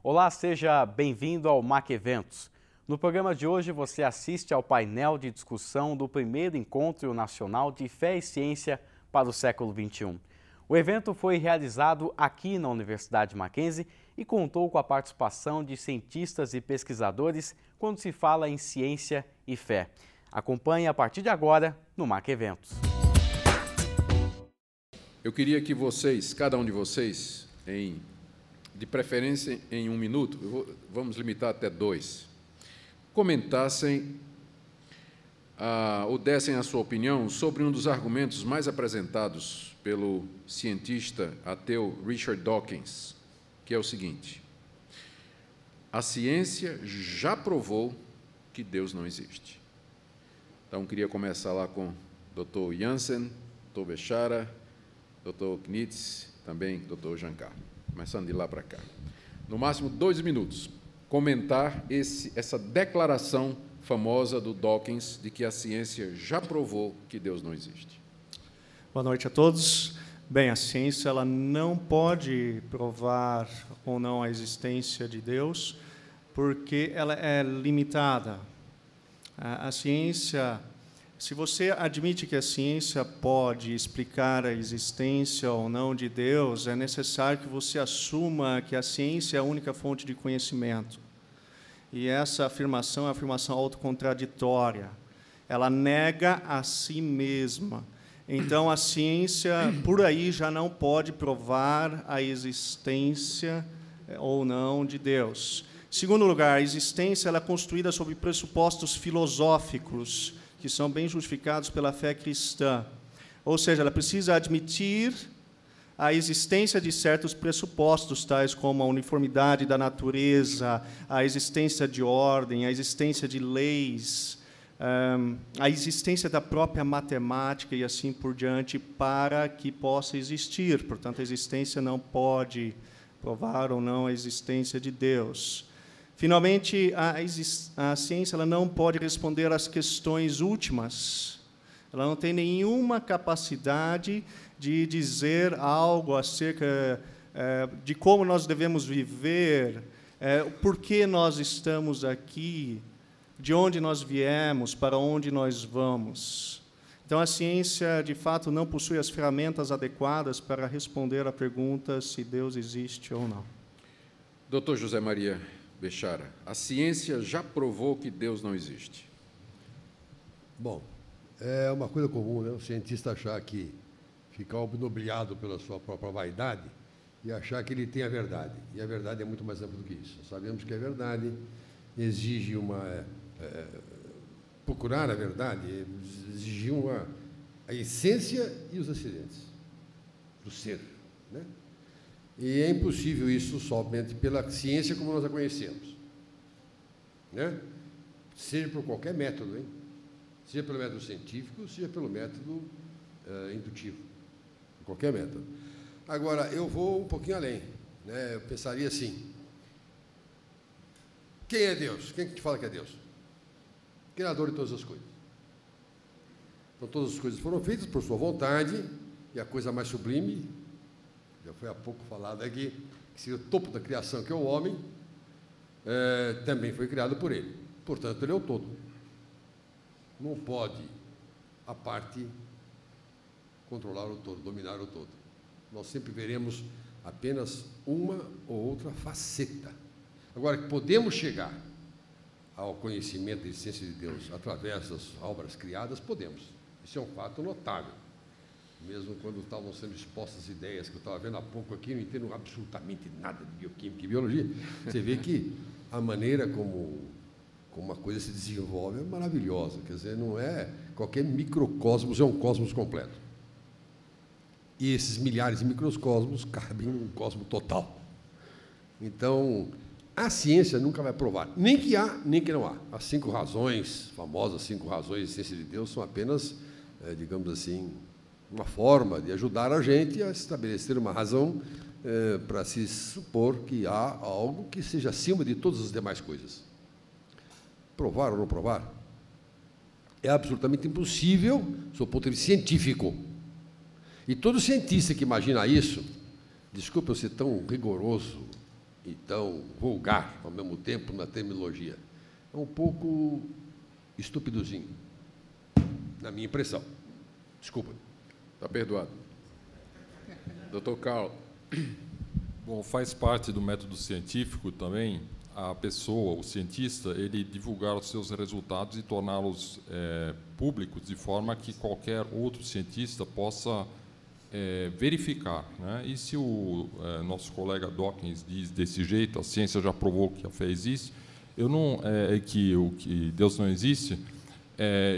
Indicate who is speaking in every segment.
Speaker 1: Olá, seja bem-vindo ao MAC Eventos. No programa de hoje você assiste ao painel de discussão do primeiro Encontro Nacional de Fé e Ciência para o século XXI. O evento foi realizado aqui na Universidade Mackenzie e contou com a participação de cientistas e pesquisadores quando se fala em ciência e fé. Acompanhe a partir de agora no MAC Eventos.
Speaker 2: Eu queria que vocês, cada um de vocês, de preferência em 1 minuto, vamos limitar até 2, comentassem ou dessem a sua opinião sobre um dos argumentos mais apresentados pelo cientista ateu Richard Dawkins, que é o seguinte: a ciência já provou que Deus não existe. Então, queria começar lá com o Dr. Jansen, Dr. Bechara, Dr. Knitz, também Dr. Jankar. Começando de lá para cá. No máximo 2 minutos, comentar essa declaração famosa do Dawkins de que a ciência já provou que Deus não existe.
Speaker 3: Boa noite a todos. Bem, a ciência ela não pode provar ou não a existência de Deus, porque ela é limitada. A ciência, se você admite que a ciência pode explicar a existência ou não de Deus, é necessário que você assuma que a ciência é a única fonte de conhecimento. E essa afirmação é uma afirmação autocontraditória. Ela nega a si mesma. Então, a ciência, por aí, já não pode provar a existência ou não de Deus. Em segundo lugar, a existência ela é construída sobre pressupostos filosóficos, que são bem justificados pela fé cristã. Ou seja, ela precisa admitir a existência de certos pressupostos, tais como a uniformidade da natureza, a existência de ordem, a existência de leis, a existência da própria matemática e assim por diante, para que possa existir. Portanto, a existência não pode provar ou não a existência de Deus. Finalmente, a ciência ela não pode responder às questões últimas. Ela não tem nenhuma capacidade de dizer algo acerca de como nós devemos viver, por que nós estamos aqui, de onde nós viemos, para onde nós vamos. Então, a ciência, de fato, não possui as ferramentas adequadas para responder à pergunta se Deus existe ou não.
Speaker 2: Dr. José Maria Bechara, a ciência já provou que Deus não existe.
Speaker 4: Bom, é uma coisa comum, né? O cientista achar que ficar obnubilado pela sua própria vaidade e achar que ele tem a verdade. E a verdade é muito mais ampla do que isso. Sabemos que a verdade exige procurar a verdade, exige a essência e os acidentes do ser, né? E é impossível isso somente pela ciência como nós a conhecemos, né? Seja por qualquer método, hein? Seja pelo método científico, seja pelo método indutivo, qualquer método. Agora, eu vou um pouquinho além, né? Eu pensaria assim: quem é Deus? Quem que te fala que é Deus? Criador de todas as coisas. Então, todas as coisas foram feitas por sua vontade, e a coisa mais sublime, já foi há pouco falado aqui, que seria o topo da criação, que é o homem, também foi criado por ele. Portanto, ele é o todo. Não pode a parte controlar o todo, dominar o todo. Nós sempre veremos apenas uma ou outra faceta. Agora, que podemos chegar ao conhecimento da essência de Deus através das obras criadas, podemos. Isso é um fato notável. Mesmo quando estavam sendo expostas ideias que eu estava vendo há pouco aqui, não entendo absolutamente nada de bioquímica e biologia, você vê que a maneira como uma coisa se desenvolve é maravilhosa. Quer dizer, não é qualquer microcosmos, é um cosmos completo. E esses milhares de microcosmos cabem num cosmos total. Então, a ciência nunca vai provar, nem que há, nem que não há. As 5 razões, famosas 5 razões da essência de Deus, são apenas, digamos assim, uma forma de ajudar a gente a estabelecer uma razão para se supor que há algo que seja acima de todas as demais coisas. Provar ou não provar é absolutamente impossível, do ponto de vista científico. E todo cientista que imagina isso, desculpe eu ser tão rigoroso e tão vulgar, ao mesmo tempo, na terminologia. É um pouco estupidozinho, na minha impressão. Desculpa.
Speaker 2: Está perdoado. Dr. Carl.
Speaker 5: Bom, faz parte do método científico também a pessoa, o cientista, ele divulgar os seus resultados e torná-los públicos de forma que qualquer outro cientista possa verificar, né? E se o nosso colega Dawkins diz desse jeito, a ciência já provou que a fé existe, que Deus não existe,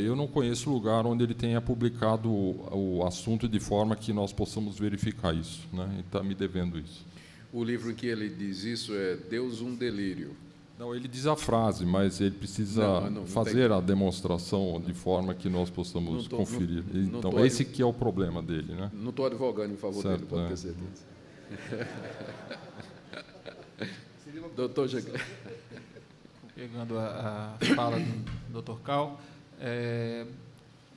Speaker 5: eu não conheço lugar onde ele tenha publicado o assunto de forma que nós possamos verificar isso, né? Ele está me devendo isso.
Speaker 2: O livro em que ele diz isso é Deus, um delírio.
Speaker 5: Não, ele diz a frase, mas ele precisa fazer a demonstração de forma que nós possamos conferir. Então, esse que é o problema dele, né?
Speaker 2: Não estou advogando em favor dele, pode ter certeza. Doutor Jaguar.
Speaker 6: Pegando a fala do Dr. Carl,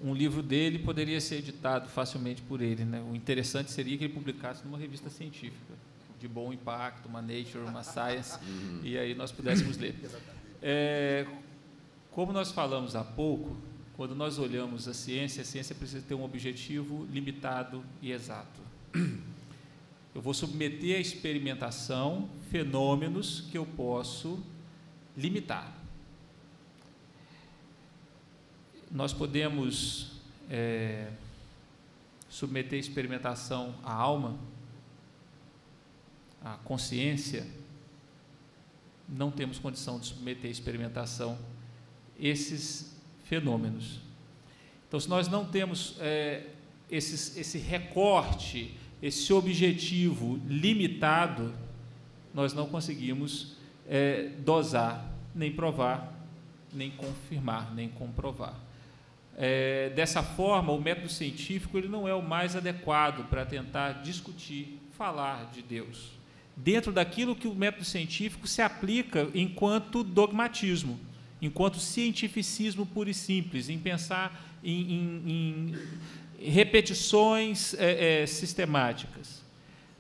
Speaker 6: um livro dele poderia ser editado facilmente por ele, né? O interessante seria que ele publicasse numa revista científica, de bom impacto, uma Nature, uma Science, e aí nós pudéssemos ler. Como nós falamos há pouco, quando nós olhamos a ciência precisa ter um objetivo limitado e exato. Eu vou submeter à experimentação fenômenos que eu posso limitar. Nós podemos submeter à experimentação a alma, a consciência. Não temos condição de submeter à experimentação esses fenômenos. Então, se nós não temos esse recorte, esse objetivo limitado, nós não conseguimos dosar, nem provar, nem confirmar, nem comprovar. Dessa forma, o método científico ele não é o mais adequado para tentar discutir, falar de Deus, dentro daquilo que o método científico se aplica enquanto dogmatismo, enquanto cientificismo puro e simples, em pensar em repetições sistemáticas.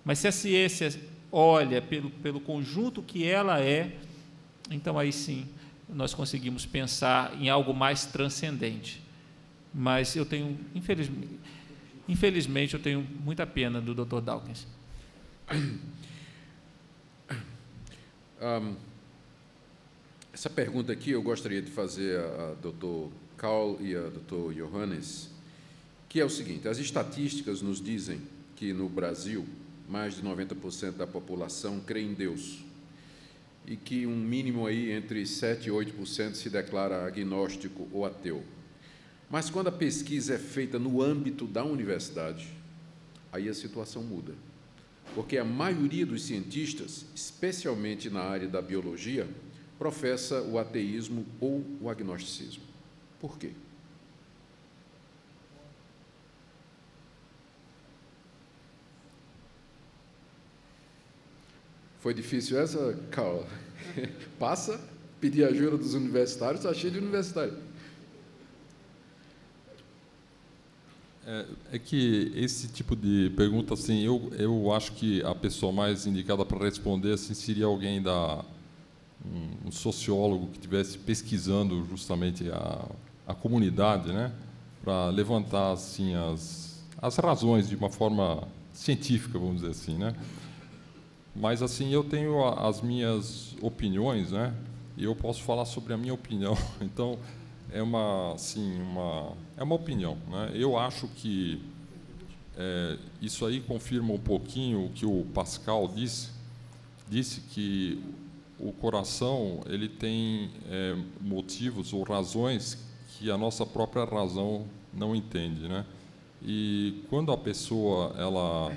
Speaker 6: Mas se a ciência olha pelo conjunto que ela é, então aí sim nós conseguimos pensar em algo mais transcendente. Mas eu tenho, infelizmente, eu tenho muita pena do Dr. Dawkins.
Speaker 2: Essa pergunta aqui eu gostaria de fazer a Dr. Carl e a Dr. Johannes, que é o seguinte: as estatísticas nos dizem que no Brasil mais de 90% da população crê em Deus e que um mínimo aí entre 7% e 8% se declara agnóstico ou ateu. Mas quando a pesquisa é feita no âmbito da universidade, aí a situação muda. Porque a maioria dos cientistas, especialmente na área da biologia, professa o ateísmo ou o agnosticismo. Por quê? Foi difícil essa, Carl? Passa, pedir ajuda dos universitários, está cheio de universitário.
Speaker 5: É que esse tipo de pergunta, assim, eu acho que a pessoa mais indicada para responder assim, seria alguém um sociólogo que estivesse pesquisando justamente a comunidade, né, para levantar assim as razões de uma forma científica, vamos dizer assim, né? Mas assim eu tenho as minhas opiniões, né? E eu posso falar sobre a minha opinião. Então é uma opinião, né? Eu acho que isso aí confirma um pouquinho o que o Pascal disse que o coração ele tem motivos ou razões que a nossa própria razão não entende, né? E quando a pessoa ela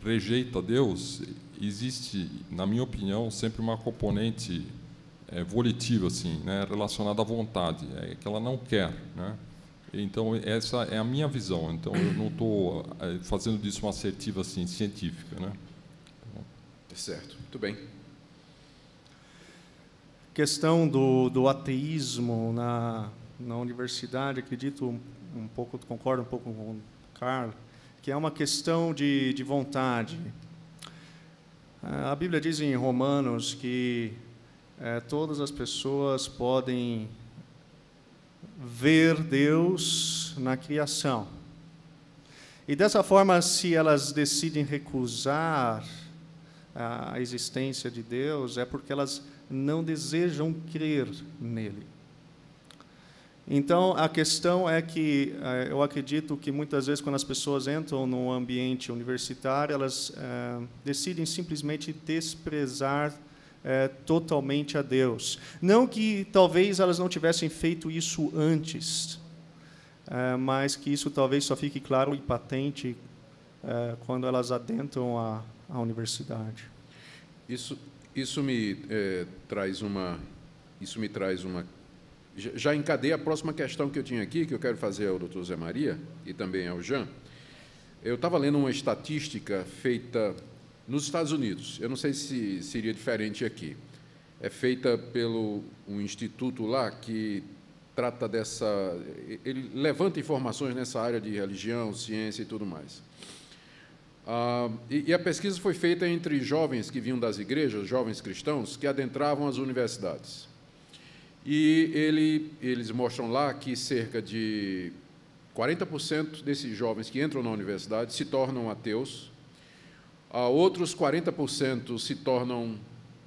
Speaker 5: rejeita Deus, existe, na minha opinião, sempre uma componente volitiva, assim, né, relacionada à vontade, que ela não quer, né? Então essa é a minha visão. Então eu não estou fazendo disso uma assertiva assim científica, né?
Speaker 2: Certo, muito bem.
Speaker 3: Questão do ateísmo na universidade, acredito concordo um pouco com o Carl, que é uma questão de vontade. A Bíblia diz em Romanos que todas as pessoas podem ver Deus na criação. E dessa forma, se elas decidem recusar a existência de Deus, é porque elas não desejam crer nele. Então, a questão é que eu acredito que muitas vezes, quando as pessoas entram no ambiente universitário, elas decidem simplesmente desprezar totalmente a Deus. Não que talvez elas não tivessem feito isso antes, mas que isso talvez só fique claro e patente quando elas adentram a universidade.
Speaker 2: Isso me traz uma já encadeia a próxima questão que eu tinha aqui, que eu quero fazer ao Dr. Zé Maria e também ao Jean. Eu estava lendo uma estatística feita nos Estados Unidos. Eu não sei se seria diferente aqui. É feita pelo um instituto lá que trata dessa... Ele levanta informações nessa área de religião, ciência e tudo mais. E a pesquisa foi feita entre jovens que vinham das igrejas, jovens cristãos, que adentravam as universidades. E eles mostram lá que cerca de 40% desses jovens que entram na universidade se tornam ateus, outros 40% se tornam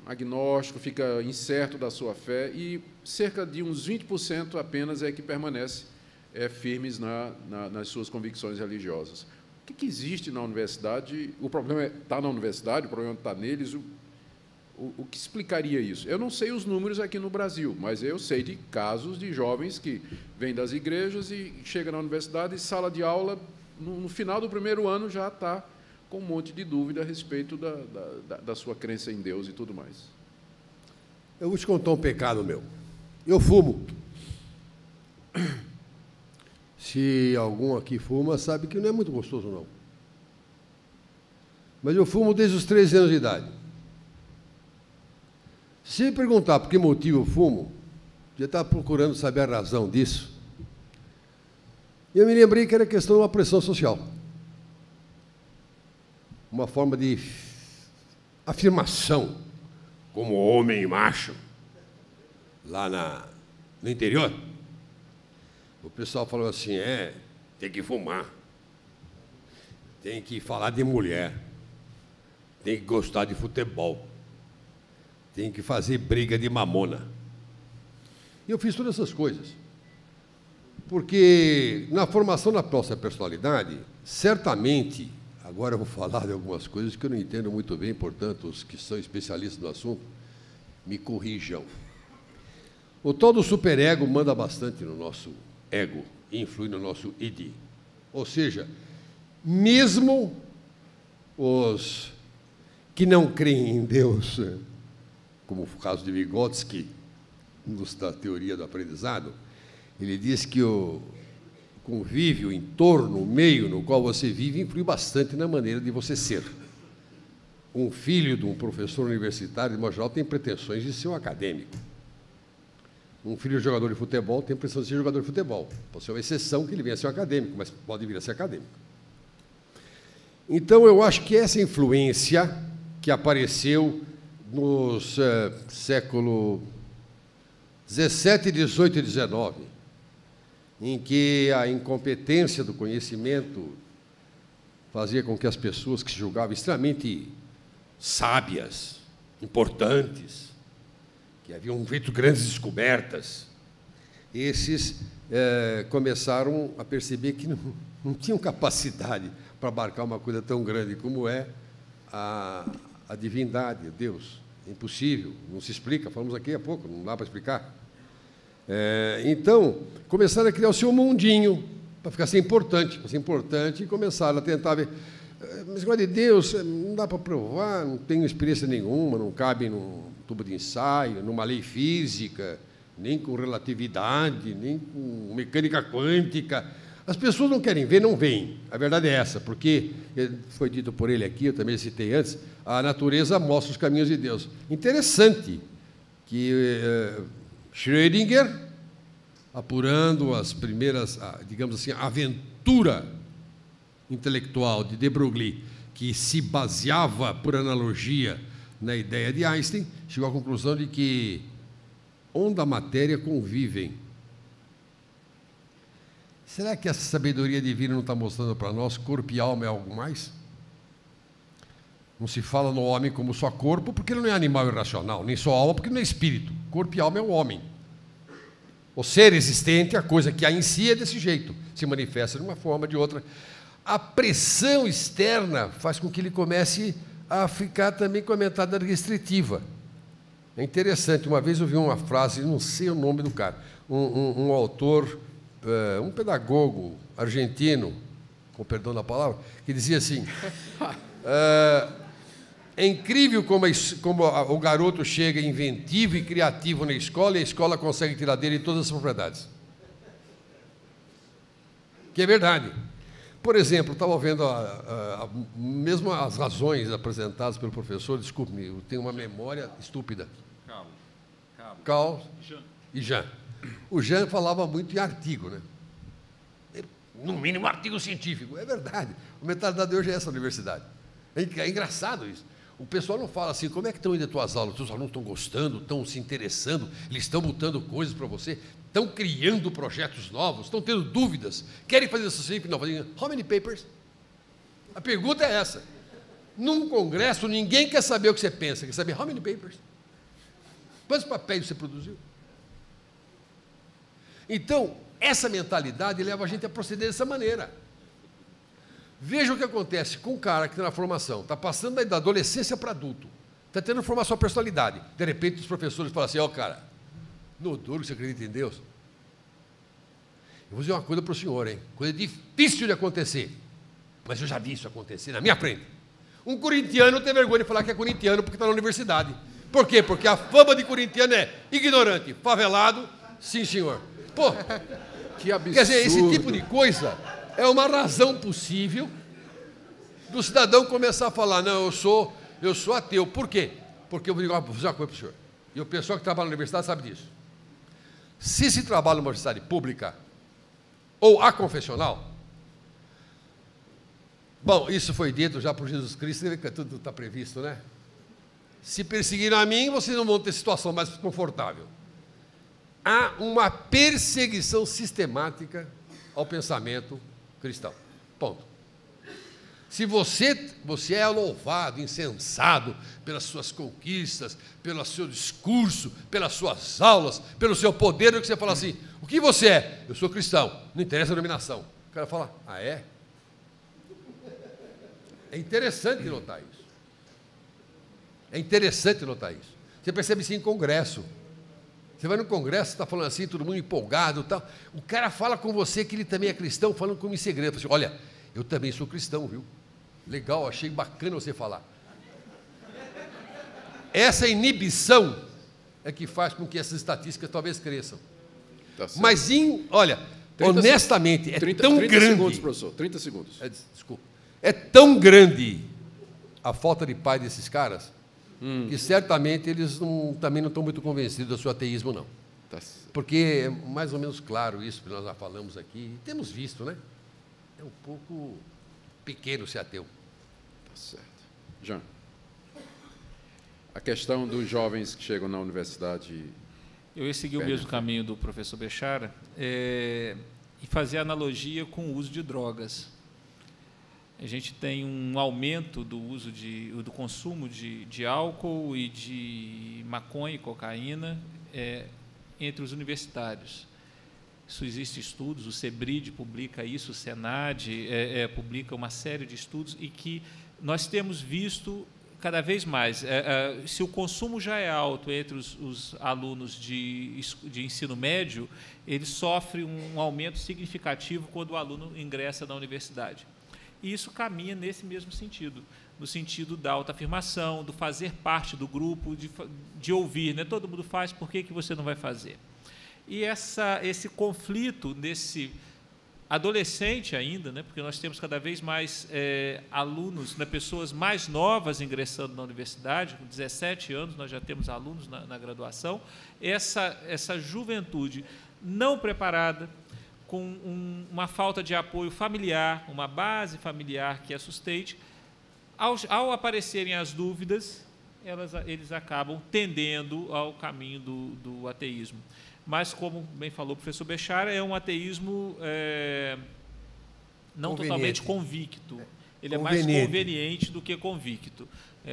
Speaker 2: agnósticos, fica incerto da sua fé, e cerca de uns 20% apenas é que permanece firmes nas suas convicções religiosas. O que existe na universidade? O problema está na universidade, o problema está neles. O que explicaria isso? Eu não sei os números aqui no Brasil, mas eu sei de casos de jovens que vêm das igrejas e chegam na universidade e sala de aula, no final do primeiro ano, já está com um monte de dúvida a respeito da sua crença em Deus e tudo mais.
Speaker 4: Eu vou te contar um pecado meu. Eu fumo. Se algum aqui fuma, sabe que não é muito gostoso, não. Mas eu fumo desde os 13 anos de idade. Se me perguntar por que motivo eu fumo, já estava procurando saber a razão disso. E eu me lembrei que era questão de uma pressão social. Uma forma de afirmação, como homem macho, lá no interior. O pessoal falou assim, tem que fumar, tem que falar de mulher, tem que gostar de futebol, tem que fazer briga de mamona. E eu fiz todas essas coisas. Porque na formação da nossa personalidade, certamente, agora eu vou falar de algumas coisas que eu não entendo muito bem, portanto, os que são especialistas no assunto, me corrijam. O tal do superego manda bastante no nosso ego, influi no nosso id. Ou seja, mesmo os que não creem em Deus, como o caso de Vygotsky, da teoria do aprendizado, ele diz que o convívio, o entorno, o meio no qual você vive, influi bastante na maneira de você ser. Um filho de um professor universitário, de modo geral, tem pretensões de ser um acadêmico. Um filho de jogador de futebol tem pretensões de ser jogador de futebol. Pode ser uma exceção que ele venha a ser um acadêmico, mas pode vir a ser acadêmico. Então, eu acho que essa influência que apareceu nos séculos 17, 18 e 19, em que a incompetência do conhecimento fazia com que as pessoas que se julgavam extremamente sábias, importantes, que haviam feito grandes descobertas, esses começaram a perceber que não tinham capacidade para abarcar uma coisa tão grande como é a divindade, Deus. É impossível, não se explica, falamos aqui há pouco, não dá para explicar. Então, começaram a criar o seu mundinho, para ficar ser importante, e começaram a tentar ver, mas agora de Deus, não dá para provar, não tenho experiência nenhuma, não cabe num tubo de ensaio, numa lei física, nem com relatividade, nem com mecânica quântica. As pessoas não querem ver, não veem. A verdade é essa, porque, foi dito por ele aqui, eu também citei antes, a natureza mostra os caminhos de Deus. Interessante que Schrödinger, apurando as primeiras, digamos assim, a aventura intelectual de de Broglie, que se baseava, por analogia, na ideia de Einstein, chegou à conclusão de que onda e matéria convivem. Será que essa sabedoria divina não está mostrando para nós que corpo e alma é algo mais? Não se fala no homem como só corpo, porque ele não é animal irracional, nem só alma, porque não é espírito. Corpo e alma é o homem. O ser existente, a coisa que há em si, é desse jeito, se manifesta de uma forma ou de outra. A pressão externa faz com que ele comece a ficar também com a mentalidade restritiva. É interessante, uma vez eu vi uma frase, não sei o nome do cara, um autor, um pedagogo argentino, com perdão da palavra, que dizia assim, é incrível como o garoto chega inventivo e criativo na escola e a escola consegue tirar dele todas as propriedades. Que é verdade. Por exemplo, estava vendo mesmo as razões apresentadas pelo professor, desculpe-me, eu tenho uma memória estúpida. Carl e Jean. O Jean falava muito em artigo, né? No mínimo artigo científico. É verdade. A mentalidade de hoje é essa universidade. É engraçado isso. O pessoal não fala assim, como é que estão indo as tuas aulas? Os alunos estão gostando, estão se interessando, eles estão botando coisas para você, estão criando projetos novos, estão tendo dúvidas, querem fazer isso sempre? Não, fazem, how many papers? A pergunta é essa. Num congresso, ninguém quer saber o que você pensa, quer saber how many papers? Quantos papéis você produziu? Então, essa mentalidade leva a gente a proceder dessa maneira. Veja o que acontece com um cara que está na formação, está passando da adolescência para adulto, está tendo formar sua personalidade. De repente, os professores falam assim, cara, no duro você acredita em Deus? Eu vou dizer uma coisa para o senhor, hein? Coisa difícil de acontecer, mas eu já vi isso acontecer na minha frente. Um corintiano tem vergonha de falar que é corintiano porque está na universidade. Por quê? Porque a fama de corintiano é ignorante, favelado, sim senhor. Pô,
Speaker 2: que absurdo.
Speaker 4: Quer dizer, esse tipo de coisa é uma razão possível do cidadão começar a falar, não, eu sou ateu. Por quê? Porque eu vou dizer uma coisa para o senhor. E o pessoal que trabalha na universidade sabe disso. Se se trabalha numa universidade pública ou aconfessional, bom, isso foi dito já por Jesus Cristo, tudo está previsto, né? Se perseguirem a mim, vocês não vão ter situação mais confortável. Há uma perseguição sistemática ao pensamento cristão. Ponto. Se você é louvado, incensado pelas suas conquistas, pelo seu discurso, pelas suas aulas, pelo seu poder, o que você fala assim, o que você é? Eu sou cristão, não interessa a denominação. O cara fala, ah, é? É interessante notar isso. É interessante notar isso. Você percebe isso em congresso. Você vai no congresso, está falando assim, todo mundo empolgado e tal. O cara fala com você que ele também é cristão, falando como em segredo. Assim, olha, eu também sou cristão, viu? Legal, achei bacana você falar. Essa inibição é que faz com que essas estatísticas talvez cresçam. Tá, mas, olha, honestamente, é tão grande... 30
Speaker 2: segundos, professor, 30 segundos.
Speaker 4: Desculpa. É tão grande a falta de paz desses caras... E certamente eles também não estão muito convencidos do seu ateísmo, não. Porque é mais ou menos claro isso que nós já falamos aqui, e temos visto, né? É um pouco pequeno ser ateu.
Speaker 2: Tá certo. Jean, a questão dos jovens que chegam na universidade...
Speaker 6: Eu ia seguir o mesmo caminho do professor Bechara e fazer analogia com o uso de drogas. A gente tem um aumento do uso do consumo de álcool e de maconha e cocaína entre os universitários. Isso existe estudos, o CEBRID publica isso, o SENAD publica uma série de estudos e que nós temos visto cada vez mais. Se o consumo já é alto entre os alunos de ensino médio, ele sofre um aumento significativo quando o aluno ingressa na universidade. E isso caminha nesse mesmo sentido, no sentido da autoafirmação, do fazer parte do grupo, de ouvir, né? Todo mundo faz, por que você não vai fazer? E esse conflito nesse adolescente ainda, né? Porque nós temos cada vez mais alunos, né? Pessoas mais novas ingressando na universidade, com 17 anos nós já temos alunos na graduação, essa juventude não preparada, com uma falta de apoio familiar, uma base familiar que a sustente, ao aparecerem as dúvidas, eles acabam tendendo ao caminho do ateísmo. Mas, como bem falou o professor Bechara, é um ateísmo não totalmente convicto. Ele é mais conveniente do que convicto.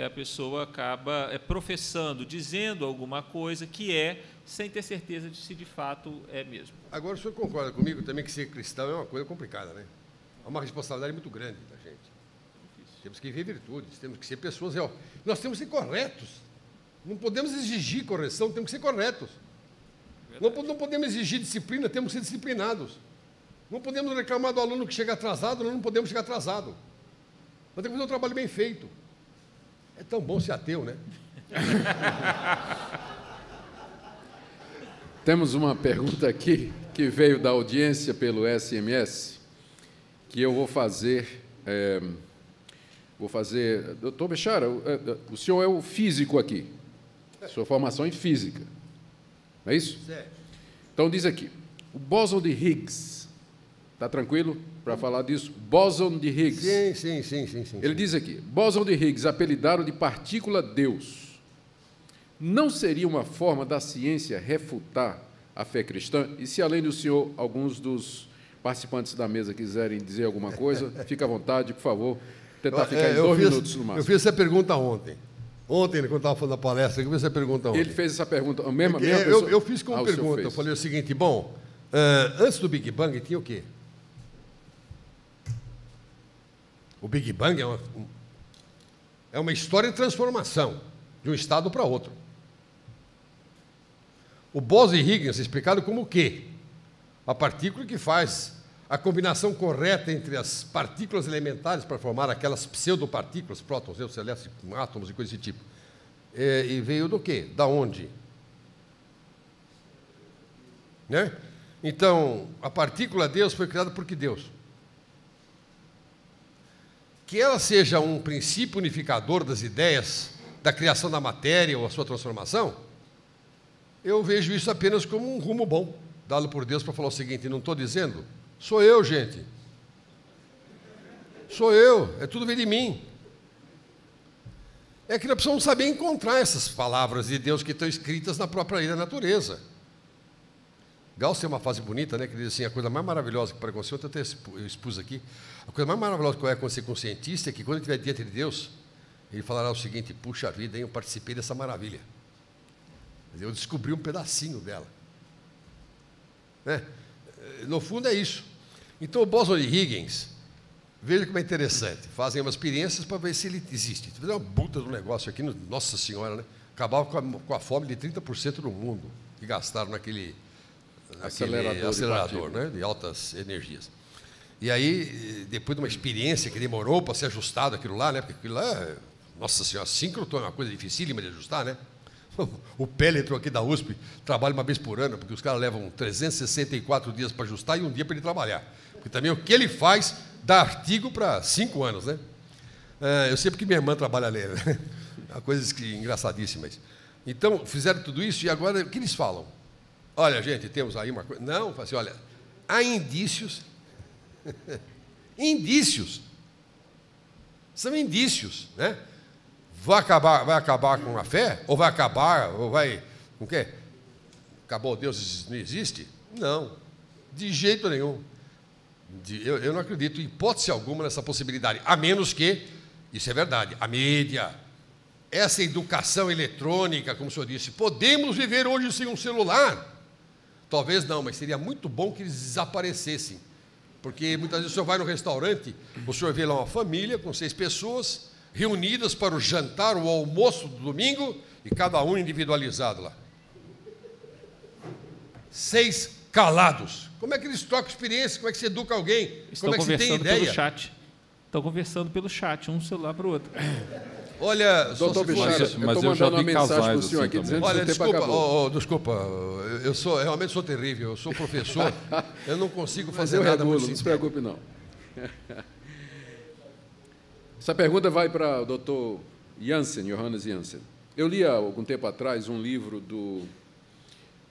Speaker 6: A pessoa acaba professando, dizendo alguma coisa que sem ter certeza de se de fato é mesmo.
Speaker 4: Agora, o senhor concorda comigo também que ser cristão é uma coisa complicada, né? É uma responsabilidade muito grande da gente. Temos que ver virtudes, temos que ser pessoas reais. Nós temos que ser corretos. Não podemos exigir correção, temos que ser corretos. Não podemos exigir disciplina, temos que ser disciplinados. Não podemos reclamar do aluno que chega atrasado, nós não podemos chegar atrasado. Nós temos que fazer um trabalho bem feito. É tão bom ser ateu, né?
Speaker 2: Temos uma pergunta aqui que veio da audiência pelo SMS, que eu vou fazer. Doutor Bechara, o senhor é o físico aqui. Sua formação em física. Não é isso?
Speaker 4: Certo.
Speaker 2: Então diz aqui, o bóson de Higgs. Está tranquilo para falar disso? Bóson de Higgs.
Speaker 4: Sim.
Speaker 2: Ele diz aqui, bóson de Higgs, apelidaram de partícula Deus. Não seria uma forma da ciência refutar a fé cristã? E se, além do senhor, alguns dos participantes da mesa quiserem dizer alguma coisa, fique à vontade, por favor, tentar ficar em 2 minutos no máximo.
Speaker 4: Eu fiz essa pergunta ontem. Ontem, quando eu estava falando da palestra, eu fiz essa pergunta ontem.
Speaker 2: Ele fez essa pergunta, a mesma
Speaker 4: eu fiz como pergunta, eu falei o seguinte, bom, antes do Big Bang tinha o quê? O Big Bang é uma história de transformação de um estado para outro. O bóson de Higgs é explicado como o quê? A partícula que faz a combinação correta entre as partículas elementares para formar aquelas pseudopartículas, prótons, nêutrons, elétrons, átomos e coisas desse tipo. E veio do quê? Da onde? Né? Então, a partícula Deus foi criada por que Deus? Que ela seja um princípio unificador das ideias da criação da matéria ou a sua transformação, eu vejo isso apenas como um rumo bom, dado por Deus para falar o seguinte, não estou dizendo, sou eu, gente. Sou eu, é tudo vem de mim. É que nós precisamos saber encontrar essas palavras de Deus que estão escritas na própria lei da natureza. Gauss tem uma frase bonita, né, que diz assim, a coisa mais maravilhosa que pode acontecer, eu até expus aqui, a coisa mais maravilhosa que vai acontecer com o cientista é que quando ele estiver diante de Deus, ele falará o seguinte, puxa vida, hein, eu participei dessa maravilha. Eu descobri um pedacinho dela. Né? No fundo é isso. Então o bóson de Higgs, veja como é interessante, fazem umas experiências para ver se ele existe. Fizeram uma puta do negócio aqui, Nossa Senhora, né? Acabava com a fome de 30% do mundo que gastaram naquele acelerador né? De altas energias. E aí, depois de uma experiência que demorou para ser ajustado aquilo lá, né? Porque aquilo lá, Nossa Senhora, síncroton é uma coisa dificílima de ajustar, né? O Pelletron aqui da USP trabalha uma vez por ano, porque os caras levam 364 dias para ajustar e um dia para ele trabalhar. Porque também o que ele faz dá artigo para 5 anos, né? Eu sei porque minha irmã trabalha nele, né? Coisas engraçadíssimas. Então, fizeram tudo isso e agora, o que eles falam? Olha, gente, temos aí uma coisa... Não, assim, olha, há indícios... indícios. São indícios, né? Vai acabar com a fé? Ou vai acabar, ou vai... Com o quê? Acabou, Deus não existe? Não, de jeito nenhum. Eu não acredito, em hipótese alguma, nessa possibilidade. A menos que, isso é verdade, a mídia, essa educação eletrônica, como o senhor disse, podemos viver hoje sem um celular? Talvez não, mas seria muito bom que eles desaparecessem. Porque muitas vezes o senhor vai no restaurante, o senhor vê lá uma família com 6 pessoas, reunidas para o jantar, o almoço do domingo, e cada um individualizado lá. 6 calados. Como é que eles trocam experiência? Como é que se educa alguém? Como é que se tem ideia?
Speaker 6: Pelo chat. Estão conversando pelo chat, um celular para o outro.
Speaker 4: Olha,
Speaker 2: doutor Bechara, eu estou mandando uma mensagem para o senhor aqui, dizendo que o tempo acabou.
Speaker 4: Desculpa, eu realmente sou terrível, eu sou professor, eu não consigo fazer nada muito simples.
Speaker 2: Não se preocupe, não. Essa pergunta vai para o doutor Jansen, Johannes Jansen. Eu li há algum tempo atrás um livro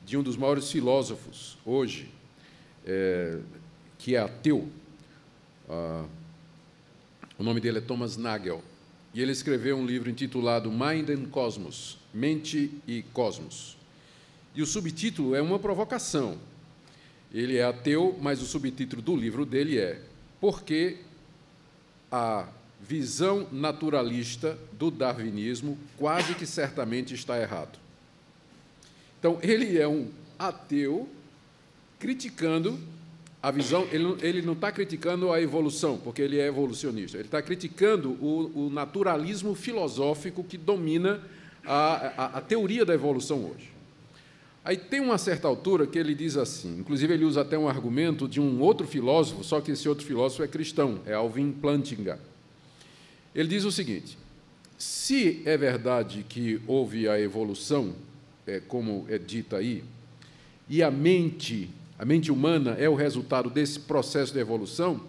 Speaker 2: de um dos maiores filósofos hoje, que é ateu. O nome dele é Thomas Nagel. e ele escreveu um livro intitulado Mind and Cosmos, Mente e Cosmos. E o subtítulo é uma provocação. Ele é ateu, mas o subtítulo do livro dele é Por que a visão naturalista do darwinismo quase que certamente está errado. Então, ele é um ateu criticando a visão, ele não está criticando a evolução, porque ele é evolucionista, ele está criticando o naturalismo filosófico que domina a teoria da evolução hoje. Aí tem uma certa altura que ele diz assim, inclusive ele usa até um argumento de um outro filósofo, só que esse outro filósofo é cristão, é Alvin Plantinga. Ele diz o seguinte, se é verdade que houve a evolução, como é dita aí, e a mente humana é o resultado desse processo de evolução,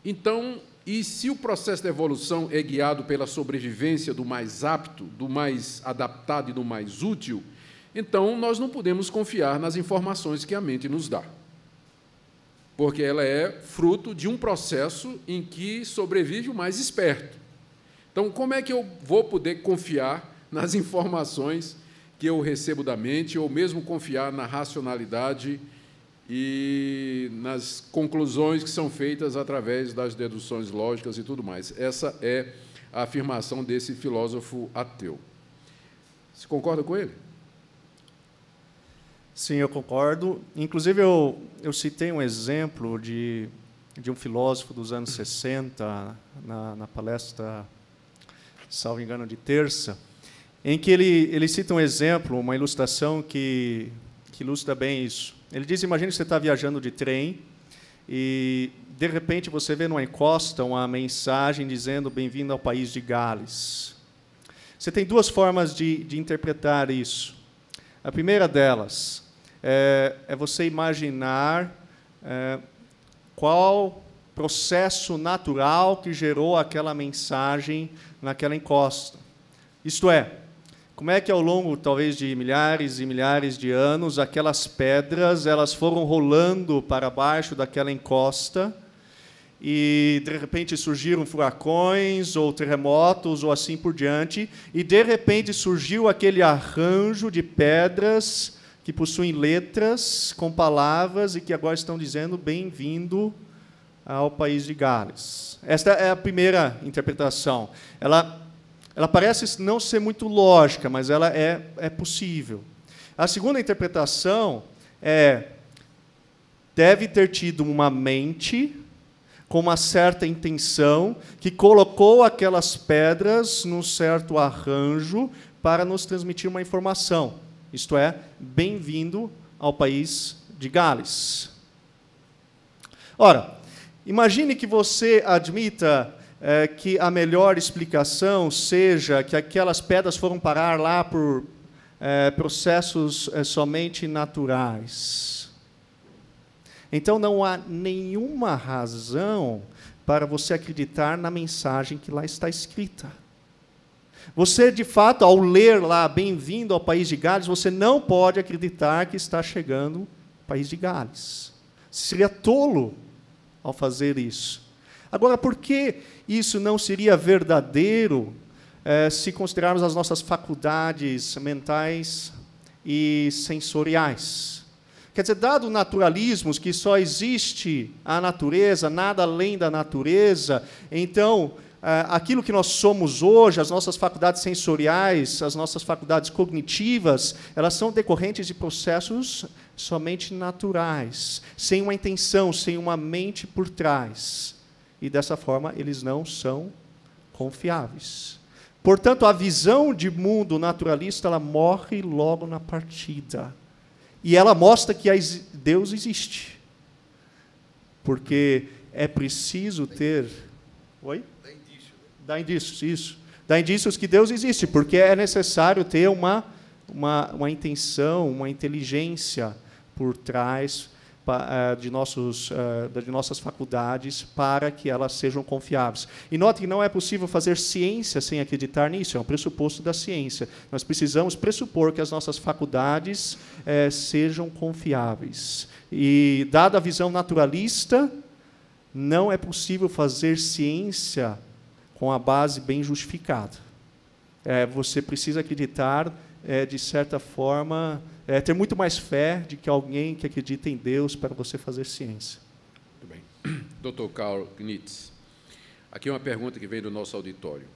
Speaker 2: então, e se o processo de evolução é guiado pela sobrevivência do mais apto, do mais adaptado e do mais útil, então nós não podemos confiar nas informações que a mente nos dá, porque ela é fruto de um processo em que sobrevive o mais esperto. Então, como é que eu vou poder confiar nas informações que eu recebo da mente, ou mesmo confiar na racionalidade e nas conclusões que são feitas através das deduções lógicas e tudo mais? Essa é a afirmação desse filósofo ateu. Você concorda com ele?
Speaker 3: Sim, eu concordo. Inclusive, eu citei um exemplo de um filósofo dos anos 60, na palestra, salvo engano, de terça, em que ele cita um exemplo, uma ilustração que ilustra bem isso. Ele diz, imagine que você está viajando de trem e, de repente, você vê numa encosta uma mensagem dizendo bem-vindo ao país de Gales. Você tem duas formas de interpretar isso. A primeira delas é você imaginar qual processo natural que gerou aquela mensagem naquela encosta. Isto é, como é que ao longo, talvez, de milhares e milhares de anos, aquelas pedras elas foram rolando para baixo daquela encosta e, de repente, surgiram furacões ou terremotos ou assim por diante, e, de repente, surgiu aquele arranjo de pedras que possuem letras com palavras e que agora estão dizendo bem-vindo ao país de Gales. Esta é a primeira interpretação. Ela parece não ser muito lógica, mas ela é possível. A segunda interpretação deve ter tido uma mente com uma certa intenção que colocou aquelas pedras num certo arranjo para nos transmitir uma informação. Isto é, bem-vindo ao país de Gales. Ora, imagine que você admita que a melhor explicação seja que aquelas pedras foram parar lá por processos somente naturais. Então, não há nenhuma razão para você acreditar na mensagem que lá está escrita. Você, de fato, ao ler lá, bem-vindo ao país de Gales, você não pode acreditar que está chegando ao país de Gales. Você seria tolo ao fazer isso. Agora, por que isso não seria verdadeiro se considerarmos as nossas faculdades mentais e sensoriais? Quer dizer, dado o naturalismo, que só existe a natureza, nada além da natureza, então, aquilo que nós somos hoje, as nossas faculdades sensoriais, as nossas faculdades cognitivas, elas são decorrentes de processos somente naturais, sem uma intenção, sem uma mente por trás. E, dessa forma, eles não são confiáveis. Portanto, a visão de mundo naturalista ela morre logo na partida. E ela mostra que Deus existe. Porque é preciso ter... Oi? Dá indícios, isso. Dá indícios que Deus existe, porque é necessário ter uma intenção, uma inteligência por trás de nossas faculdades para que elas sejam confiáveis. E note que não é possível fazer ciência sem acreditar nisso, é um pressuposto da ciência. Nós precisamos pressupor que as nossas faculdades sejam confiáveis. E, dada a visão naturalista, não é possível fazer ciência com a base bem justificada. Você precisa acreditar, de certa forma, ter muito mais fé de que alguém que acredita em Deus para você fazer ciência.
Speaker 2: Muito bem. Dr. Karl Gnitz, aqui uma pergunta que vem do nosso auditório.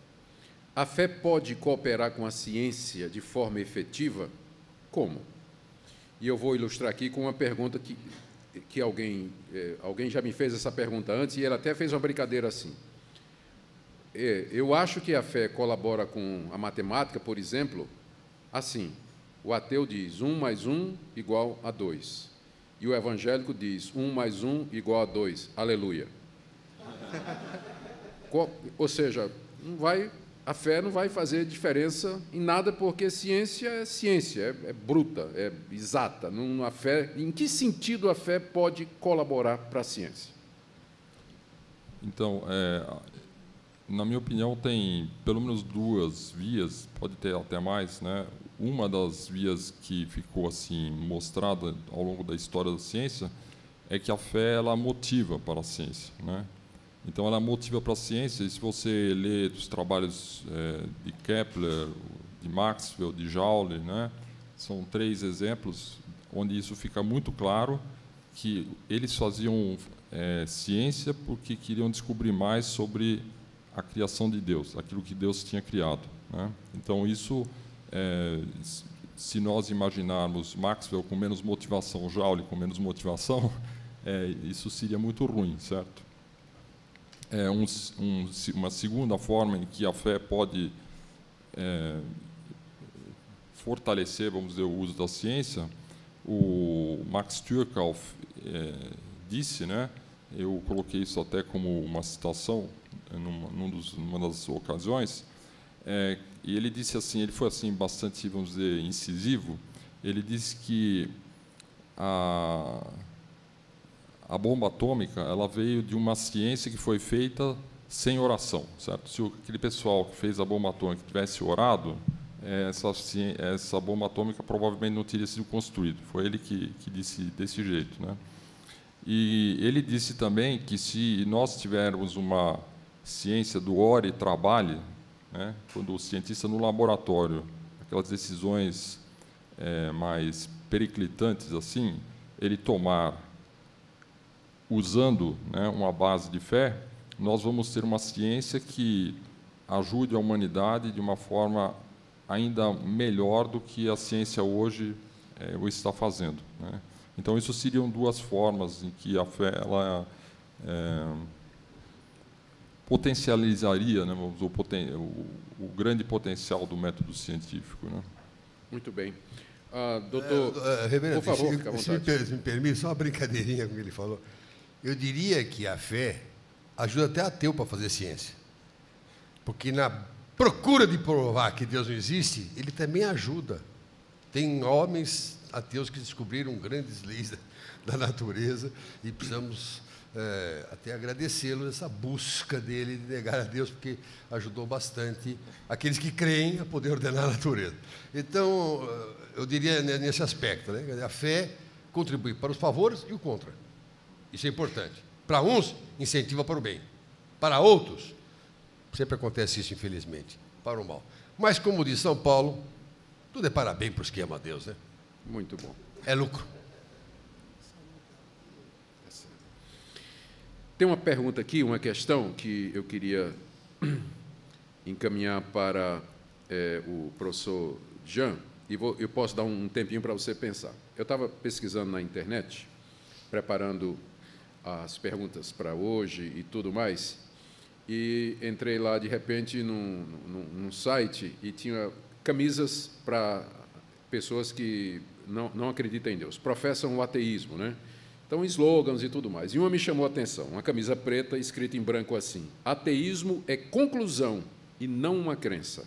Speaker 2: A fé pode cooperar com a ciência de forma efetiva? Como? E eu vou ilustrar aqui com uma pergunta que alguém já me fez essa pergunta antes, e ele até fez uma brincadeira assim. Eu acho que a fé colabora com a matemática, por exemplo, assim. O ateu diz 1 mais 1 igual a 2. E o evangélico diz 1 mais 1 igual a 2. Aleluia. Ou seja, a fé não vai fazer diferença em nada, porque ciência é ciência, é bruta, é exata. A fé, em que sentido a fé pode colaborar para a ciência?
Speaker 5: Então, na minha opinião, tem pelo menos duas vias, pode ter até mais, né? Uma das vias que ficou assim mostrada ao longo da história da ciência é que a fé ela motiva para a ciência, né? Então ela motiva para a ciência. E se você lê os trabalhos de Kepler, de Maxwell, de Joule, né? São 3 exemplos onde isso fica muito claro, que eles faziam ciência porque queriam descobrir mais sobre a criação de Deus, aquilo que Deus tinha criado, né? Então isso, se nós imaginarmos Maxwell com menos motivação, Joule com menos motivação, isso seria muito ruim, certo? Uma segunda forma em que a fé pode fortalecer, vamos dizer, o uso da ciência, o Max Türkow disse, né? Eu coloquei isso até como uma citação numa das ocasiões, e ele disse assim, ele foi assim bastante, vamos dizer, incisivo. Ele disse que a bomba atômica ela veio de uma ciência que foi feita sem oração, certo? Se aquele pessoal que fez a bomba atômica tivesse orado, essa bomba atômica provavelmente não teria sido construída. Foi ele que disse desse jeito, né? E ele disse também que se nós tivermos uma ciência do ore e trabalhe, né, quando o cientista no laboratório, aquelas decisões mais periclitantes assim, ele tomar usando, né, uma base de fé, nós vamos ter uma ciência que ajude a humanidade de uma forma ainda melhor do que a ciência hoje o está fazendo, né? Então, isso seriam 2 formas em que a fé ela, potencializaria, né, o grande potencial do método científico, né?
Speaker 2: Muito bem. Doutor,
Speaker 4: reverendo,
Speaker 2: por favor, fica à vontade.
Speaker 4: se me permite, só uma brincadeirinha com o que ele falou. Eu diria que a fé ajuda até ateu para fazer ciência. Porque na procura de provar que Deus não existe, ele também ajuda. Tem homens ateus que descobriram grandes leis da natureza e precisamos até agradecê-lo essa busca dele de negar a Deus, porque ajudou bastante aqueles que creem a poder ordenar a natureza. Então, eu diria nesse aspecto, né? A fé contribui para os favores e o contra. Isso é importante. Para uns, incentiva para o bem. Para outros, sempre acontece isso, infelizmente, para o mal. Mas, como diz São Paulo, tudo é para bem para os que amam a Deus, né?
Speaker 2: Muito bom.
Speaker 4: É lucro.
Speaker 2: Tem uma pergunta aqui, uma questão que eu queria encaminhar para o professor Jean, e eu posso dar um tempinho para você pensar. Eu estava pesquisando na internet, preparando as perguntas para hoje e tudo mais, e entrei lá, de repente, num site e tinha camisas para pessoas que não acreditam em Deus, professam o ateísmo, né? Então, slogans e tudo mais. E uma me chamou a atenção, uma camisa preta escrita em branco assim: ateísmo é conclusão e não uma crença.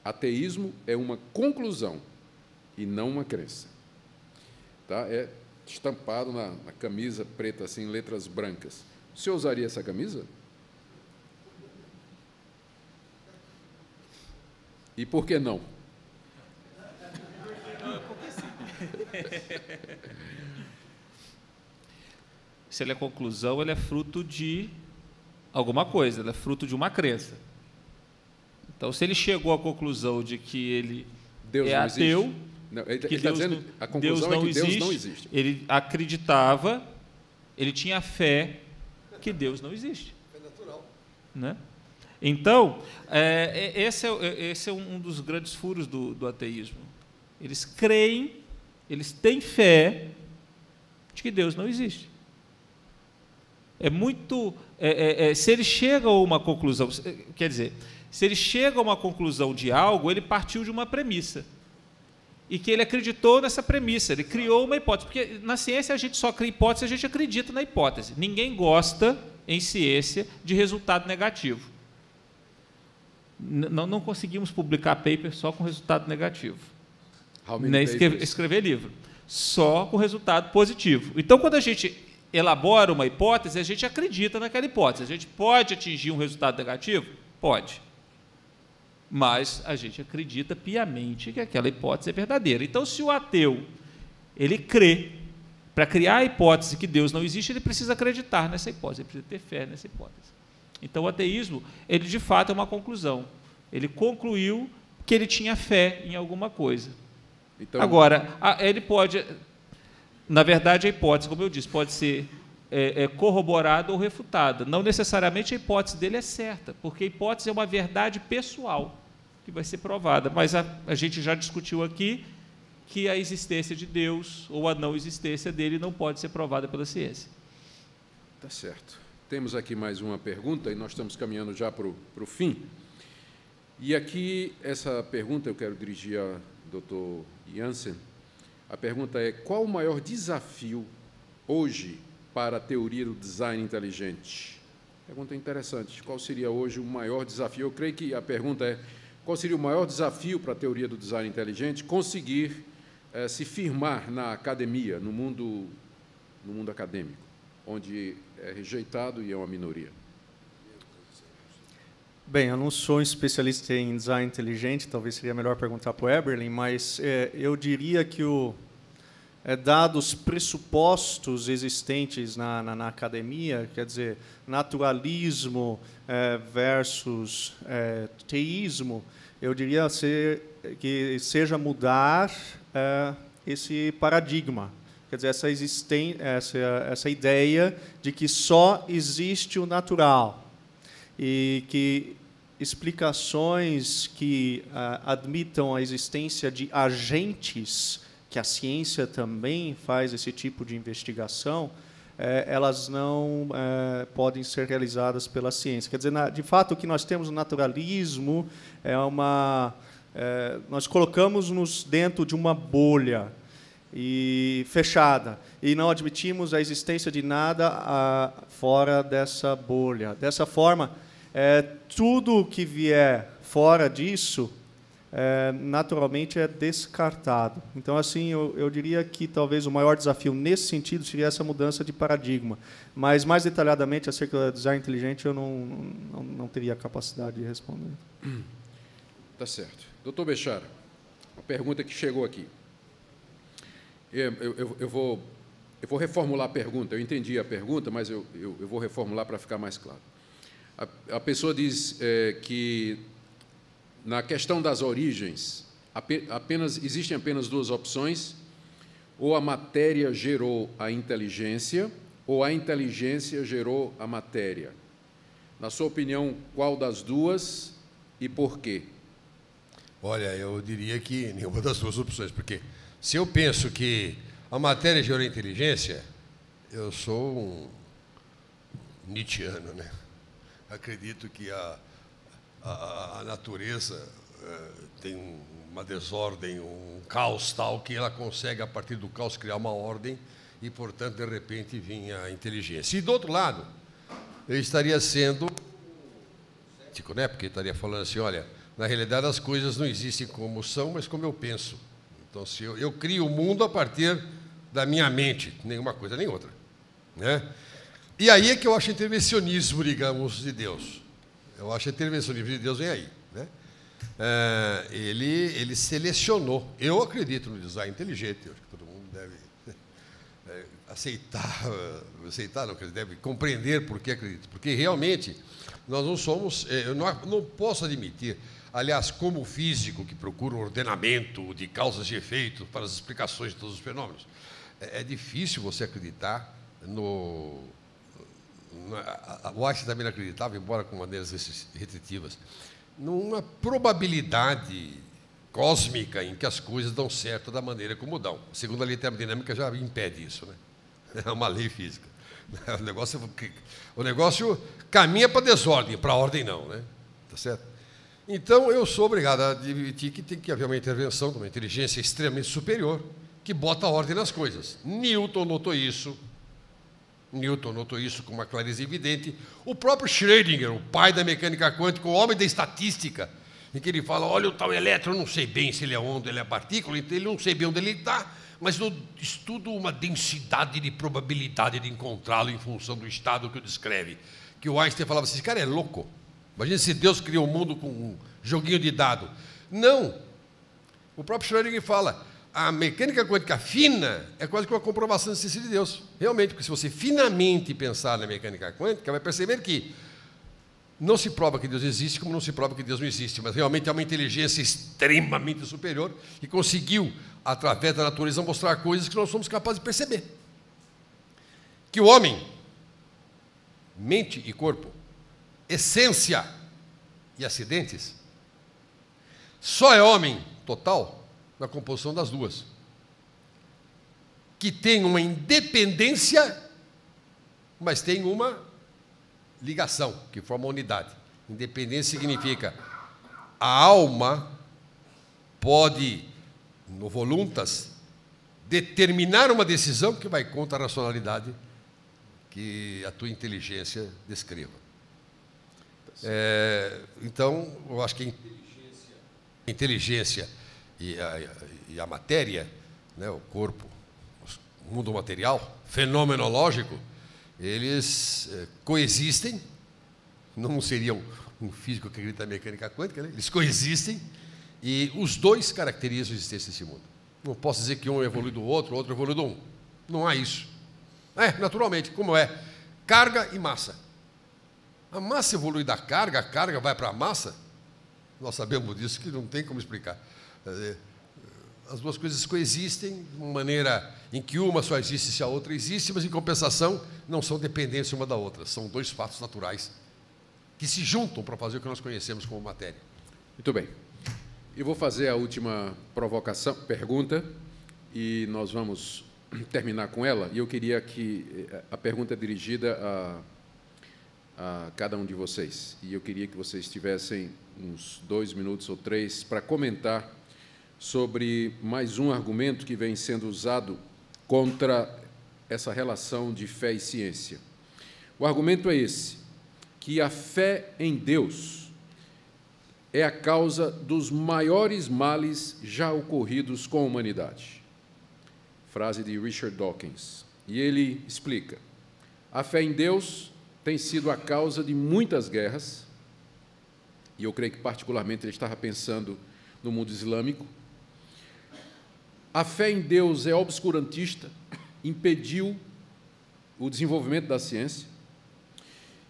Speaker 2: Ateísmo é uma conclusão e não uma crença. Tá? É estampado na camisa preta, assim, em letras brancas. O senhor usaria essa camisa? E por que não?
Speaker 6: Se ele é conclusão, ele é fruto de alguma coisa, ela é fruto de uma crença. Então, se ele chegou à conclusão de que ele
Speaker 2: Deus
Speaker 6: é
Speaker 2: não
Speaker 6: ateu,
Speaker 2: existe. Não, ele
Speaker 6: que
Speaker 2: está
Speaker 6: Deus
Speaker 2: dizendo,
Speaker 6: não-
Speaker 2: a conclusão
Speaker 6: Deus
Speaker 2: é que
Speaker 6: não
Speaker 2: Deus não
Speaker 6: existe.
Speaker 2: existe.
Speaker 6: Ele acreditava, ele tinha fé que Deus não existe.
Speaker 4: É natural.
Speaker 6: Né? Então, esse é um dos grandes furos do ateísmo. Eles creem, eles têm fé de que Deus não existe. É muito. Se ele chega a uma conclusão, quer dizer, se ele chega a uma conclusão de algo, ele partiu de uma premissa. E que ele acreditou nessa premissa, ele criou uma hipótese. Porque na ciência a gente só cria hipótese, a gente acredita na hipótese. Ninguém gosta, em ciência, de resultado negativo. Não conseguimos publicar paper só com resultado negativo. Nem escrever livro. Só com resultado positivo. Então, quando a gente elabora uma hipótese, a gente acredita naquela hipótese. A gente pode atingir um resultado negativo? Pode. Mas a gente acredita piamente que aquela hipótese é verdadeira. Então, se o ateu ele crê, para criar a hipótese que Deus não existe, ele precisa acreditar nessa hipótese, ele precisa ter fé nessa hipótese. Então, o ateísmo, ele de fato é uma conclusão. Ele concluiu que ele tinha fé em alguma coisa.
Speaker 2: Então,
Speaker 6: agora, ele pode, na verdade, a hipótese, como eu disse, pode ser corroborada ou refutada. Não necessariamente a hipótese dele é certa, porque a hipótese é uma verdade pessoal que vai ser provada. Mas a gente já discutiu aqui que a existência de Deus ou a não existência dele não pode ser provada pela ciência.
Speaker 2: tá certo. Temos aqui mais uma pergunta e nós estamos caminhando já para o fim. E aqui, essa pergunta eu quero dirigir ao Dr. Jansen. A pergunta é: qual o maior desafio hoje para a teoria do design inteligente? Pergunta interessante. Qual seria hoje o maior desafio? Eu creio que a pergunta é: qual seria o maior desafio para a teoria do design inteligente conseguir se firmar na academia, no mundo acadêmico, onde é rejeitado e é uma minoria?
Speaker 3: Bem, eu não sou um especialista em design inteligente, talvez seria melhor perguntar para o Eberlin, mas eu diria que, dados os pressupostos existentes na academia, quer dizer, naturalismo versus teísmo, eu diria que seja mudar esse paradigma. Quer dizer, essa ideia de que só existe o natural e que explicações que admitam a existência de agentes, que a ciência também faz esse tipo de investigação, elas não podem ser realizadas pela ciência. Quer dizer, de fato, o que nós temos no naturalismo nós colocamos-nos dentro de uma bolha e fechada, e não admitimos a existência de nada fora dessa bolha. Dessa forma, tudo que vier fora disso, naturalmente, é descartado. Então, assim, eu diria que talvez o maior desafio nesse sentido seria essa mudança de paradigma. Mas, mais detalhadamente, acerca do design inteligente, eu não teria capacidade de responder.
Speaker 2: Tá certo. Doutor Bechara, uma pergunta que chegou aqui. Eu vou reformular a pergunta. Eu entendi a pergunta, mas eu vou reformular para ficar mais claro. A pessoa diz que, na questão das origens, existem apenas duas opções: ou a matéria gerou a inteligência, ou a inteligência gerou a matéria. Na sua opinião, qual das duas e por quê?
Speaker 4: Olha, eu diria que nenhuma das duas opções, porque se eu penso que a matéria gerou a inteligência, eu sou um nietzschiano, né? Acredito que a natureza tem uma desordem, um caos tal, que ela consegue, a partir do caos, criar uma ordem e, portanto, de repente, vinha a inteligência. E, do outro lado, eu estaria sendo cético, né? Porque estaria falando assim, olha, na realidade as coisas não existem como são, mas como eu penso. Então, se eu crio o mundo a partir da minha mente, nenhuma coisa nem outra, né? E aí é que eu acho intervencionismo, digamos, de Deus. Eu acho que intervencionismo de Deus vem aí, né? Ele selecionou. Eu acredito no design inteligente, eu acho que todo mundo deve aceitar não, que ele deve compreender por que acredita. Porque realmente nós não somos, eu não posso admitir, aliás, como físico que procura um ordenamento de causas e efeitos para as explicações de todos os fenômenos, é difícil você acreditar no... O Einstein também não acreditava, embora com maneiras restritivas, numa probabilidade cósmica em que as coisas dão certo da maneira como dão. Segundo a lei termodinâmica já impede isso, né? É uma lei física. O negócio caminha para a desordem, para a ordem não, né? Tá certo? Então, eu sou obrigado a admitir que tem que haver uma intervenção de uma inteligência extremamente superior que bota a ordem nas coisas. Newton notou isso com uma clareza evidente. O próprio Schrödinger, o pai da mecânica quântica, o homem da estatística, em que ele fala, olha, o tal elétron, eu não sei bem se ele é onda, ele é partícula, então ele não sei bem onde ele está, mas eu estudo uma densidade de probabilidade de encontrá-lo em função do estado que o descreve. Que o Einstein falava assim, esse cara é louco. Imagina se Deus criou o mundo com um joguinho de dado. Não. O próprio Schrödinger fala, a mecânica quântica fina é quase que uma comprovação da existência de Deus. Realmente, porque se você finamente pensar na mecânica quântica, vai perceber que não se prova que Deus existe, como não se prova que Deus não existe, mas realmente é uma inteligência extremamente superior que conseguiu, através da natureza, mostrar coisas que nós somos capazes de perceber. Que o homem, mente e corpo, essência e acidentes, só é homem total na composição das duas, que tem uma independência, mas tem uma ligação, que forma uma unidade. Independência significa a alma pode, no voluntas, determinar uma decisão que vai contra a racionalidade que a tua inteligência descreva. Então, eu acho que a inteligência e a matéria, né, o corpo, o mundo material, fenomenológico, eles coexistem, não seriam um físico que acredita na mecânica quântica, né? Eles coexistem e os dois caracterizam a existência desse mundo. Não posso dizer que um evolui do outro, o outro evolui do um. Não há isso. Naturalmente, como é? Carga e massa. A massa evolui da carga, a carga vai para a massa. Nós sabemos disso, que não tem como explicar. As duas coisas coexistem de uma maneira em que uma só existe se a outra existe, mas, em compensação, não são dependentes uma da outra. São dois fatos naturais que se juntam para fazer o que nós conhecemos como matéria.
Speaker 2: Muito bem. Eu vou fazer a última pergunta, e nós vamos terminar com ela. E eu queria que a pergunta é dirigida a cada um de vocês. E eu queria que vocês tivessem uns 2 minutos ou 3 para comentar sobre mais um argumento que vem sendo usado contra essa relação de fé e ciência. O argumento é esse, que a fé em Deus é a causa dos maiores males já ocorridos com a humanidade. Frase de Richard Dawkins. E ele explica, a fé em Deus tem sido a causa de muitas guerras, e eu creio que particularmente ele estava pensando no mundo islâmico. A fé em Deus é obscurantista, impediu o desenvolvimento da ciência.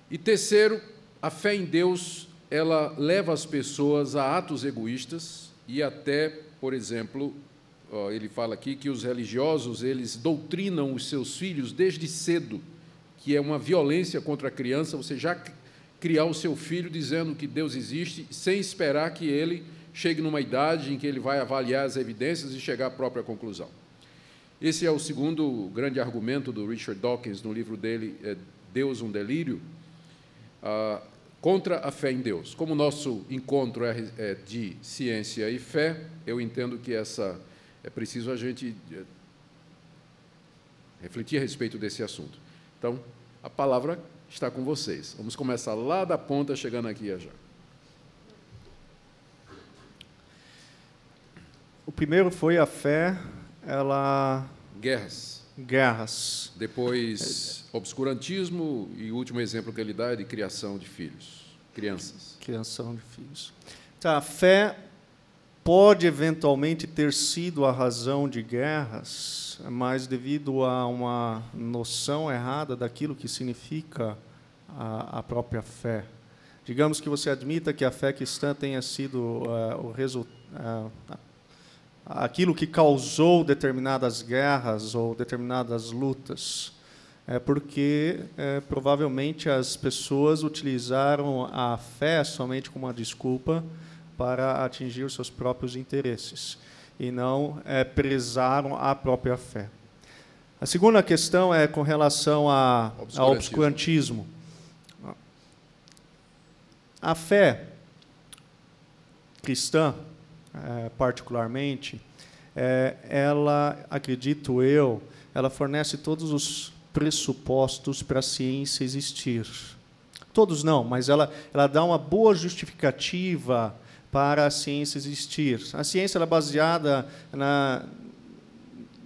Speaker 2: E terceiro, a fé em Deus, ela leva as pessoas a atos egoístas e até, por exemplo, ele fala aqui que os religiosos, eles doutrinam os seus filhos desde cedo, que é uma violência contra a criança, você já criar o seu filho dizendo que Deus existe, sem esperar que ele chegue numa idade em que ele vai avaliar as evidências e chegar à própria conclusão. Esse é o segundo grande argumento do Richard Dawkins, no livro dele, Deus, um Delírio, contra a fé em Deus. Como o nosso encontro é de ciência e fé, eu entendo que é preciso a gente refletir a respeito desse assunto. Então, a palavra está com vocês. Vamos começar lá da ponta, chegando aqui já.
Speaker 3: O primeiro foi a fé, Guerras.
Speaker 2: Depois, obscurantismo, e o último exemplo que ele dá é de criação de filhos, crianças.
Speaker 3: Criação de filhos. Tá, a fé pode eventualmente ter sido a razão de guerras, mas devido a uma noção errada daquilo que significa a própria fé. Digamos que você admita que a fé cristã tenha sido aquilo que causou determinadas guerras ou determinadas lutas. Porque provavelmente as pessoas utilizaram a fé somente como uma desculpa para atingir os seus próprios interesses e não prezaram a própria fé. A segunda questão é com relação ao obscurantismo. A fé cristã, particularmente, ela, acredito eu, ela fornece todos os pressupostos para a ciência existir. Todos não, mas ela dá uma boa justificativa para a ciência existir. A ciência ela é baseada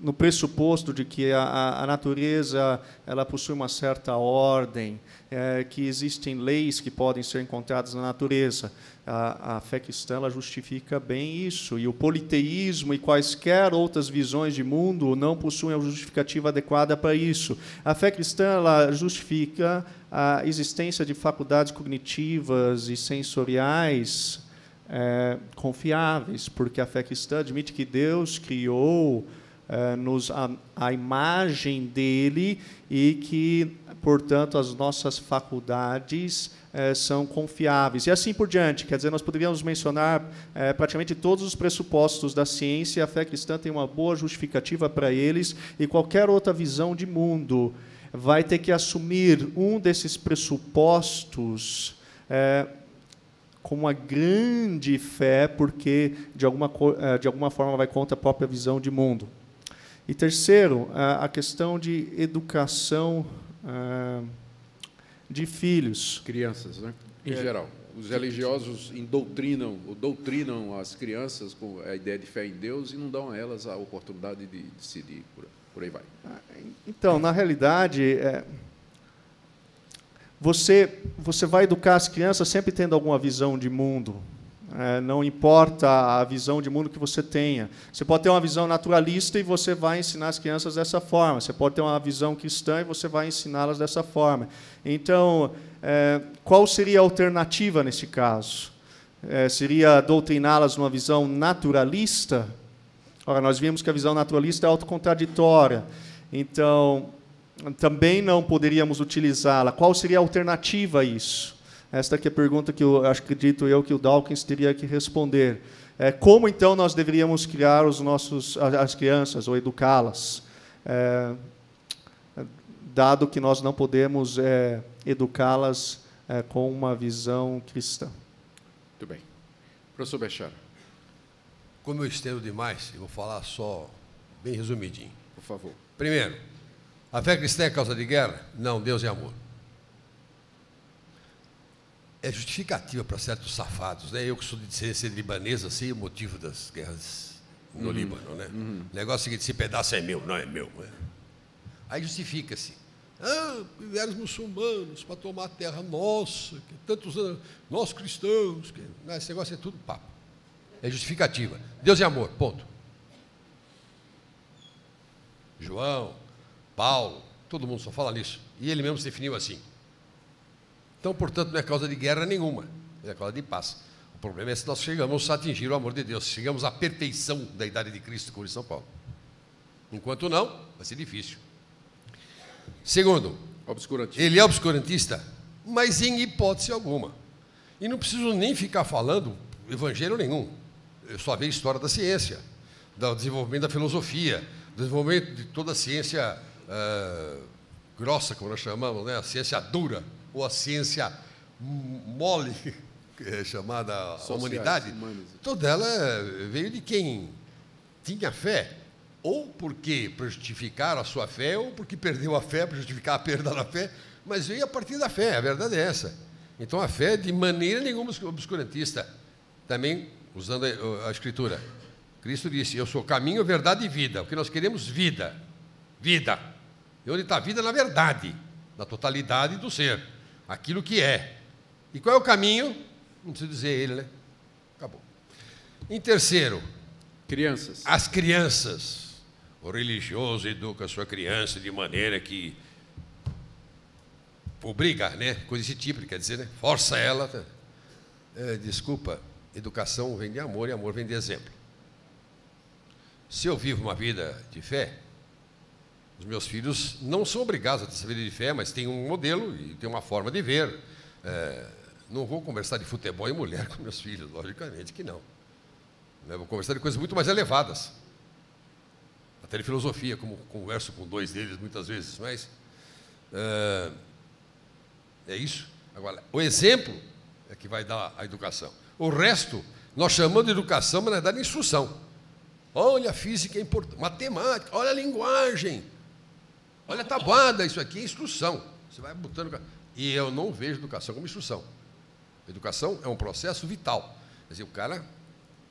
Speaker 3: no pressuposto de que a natureza ela possui uma certa ordem, que existem leis que podem ser encontradas na natureza. A fé cristã ela justifica bem isso, e o politeísmo e quaisquer outras visões de mundo não possuem a justificativa adequada para isso. A fé cristã ela justifica a existência de faculdades cognitivas e sensoriais confiáveis, porque a fé cristã admite que Deus criou a imagem dele e que, portanto, as nossas faculdades são confiáveis. E assim por diante. Quer dizer, nós poderíamos mencionar praticamente todos os pressupostos da ciência, e a fé cristã tem uma boa justificativa para eles, e qualquer outra visão de mundo vai ter que assumir um desses pressupostos com uma grande fé, porque, de alguma forma, vai contra a própria visão de mundo. E terceiro, a questão de educação de filhos.
Speaker 2: Crianças, né? Em geral. Os religiosos doutrinam as crianças com a ideia de fé em Deus e não dão a elas a oportunidade de decidir. Por aí vai.
Speaker 3: Então, na realidade, você vai educar as crianças sempre tendo alguma visão de mundo. Não importa a visão de mundo que você tenha. Você pode ter uma visão naturalista e você vai ensinar as crianças dessa forma. Você pode ter uma visão cristã e você vai ensiná-las dessa forma. Então, qual seria a alternativa nesse caso? Seria doutriná-las numa visão naturalista? Ora, nós vimos que a visão naturalista é autocontraditória. Então, também não poderíamos utilizá-la. Qual seria a alternativa a isso? Esta aqui é a pergunta que acredito eu que o Dawkins teria que responder. Como, então, nós deveríamos criar as crianças ou educá-las, dado que nós não podemos educá-las com uma visão cristã?
Speaker 2: Muito bem. Professor Bechara.
Speaker 4: Como eu estendo demais, eu vou falar só bem resumidinho.
Speaker 2: Por favor.
Speaker 4: Primeiro, a fé cristã é causa de guerra? Não, Deus é amor. É justificativa para certos safados, né? Eu que sou de descendência libanesa, sei o motivo das guerras no Líbano, né? O negócio é o seguinte: esse pedaço é meu, não é meu. Né? Aí justifica-se. Vieram os muçulmanos para tomar a terra nossa, que tantos anos, nós cristãos, esse negócio é tudo papo. É justificativa. Deus é amor, ponto. João, Paulo, todo mundo só fala nisso. E ele mesmo se definiu assim. Então, portanto, não é causa de guerra nenhuma, é causa de paz. O problema é se nós chegamos a atingir o amor de Deus, chegamos à perfeição da idade de Cristo, como diz São Paulo. Enquanto não, vai ser difícil. Segundo, ele é obscurantista, mas em hipótese alguma. E não preciso nem ficar falando evangelho nenhum. Eu só vejo história da ciência, do desenvolvimento da filosofia, do desenvolvimento de toda a ciência grossa, como nós chamamos, né? A ciência dura, ou a ciência mole, que é chamada humanidade, toda ela veio de quem tinha fé, ou porque para justificar a sua fé, ou porque perdeu a fé para justificar a perda da fé, mas veio a partir da fé, a verdade é essa. Então a fé, de maneira nenhuma obscurantista, também usando a Escritura. Cristo disse: eu sou caminho, verdade e vida. O que nós queremos? Vida. Vida. E onde está a vida? Na verdade, na totalidade do ser. Aquilo que é. E qual é o caminho? Não preciso dizer ele, né? Acabou. Em terceiro,
Speaker 2: Crianças.
Speaker 4: as crianças. O religioso educa a sua criança de maneira que obriga, né? Coisa desse tipo, quer dizer, né? Força ela. Desculpa, educação vem de amor e amor vem de exemplo. Se eu vivo uma vida de fé, os meus filhos não são obrigados a ter essa vida de fé, mas tem um modelo e tem uma forma de ver. Não vou conversar de futebol e mulher com meus filhos, logicamente que não. Vou conversar de coisas muito mais elevadas. Até de filosofia, como converso com 2 deles muitas vezes, mas é isso. Agora, o exemplo é que vai dar a educação. O resto, nós chamamos de educação, mas na verdade é instrução. Olha, a física é importante, matemática, olha a linguagem, olha a tabuada, isso aqui é instrução. Você vai botando. E eu não vejo educação como instrução. Educação é um processo vital. Quer dizer, o cara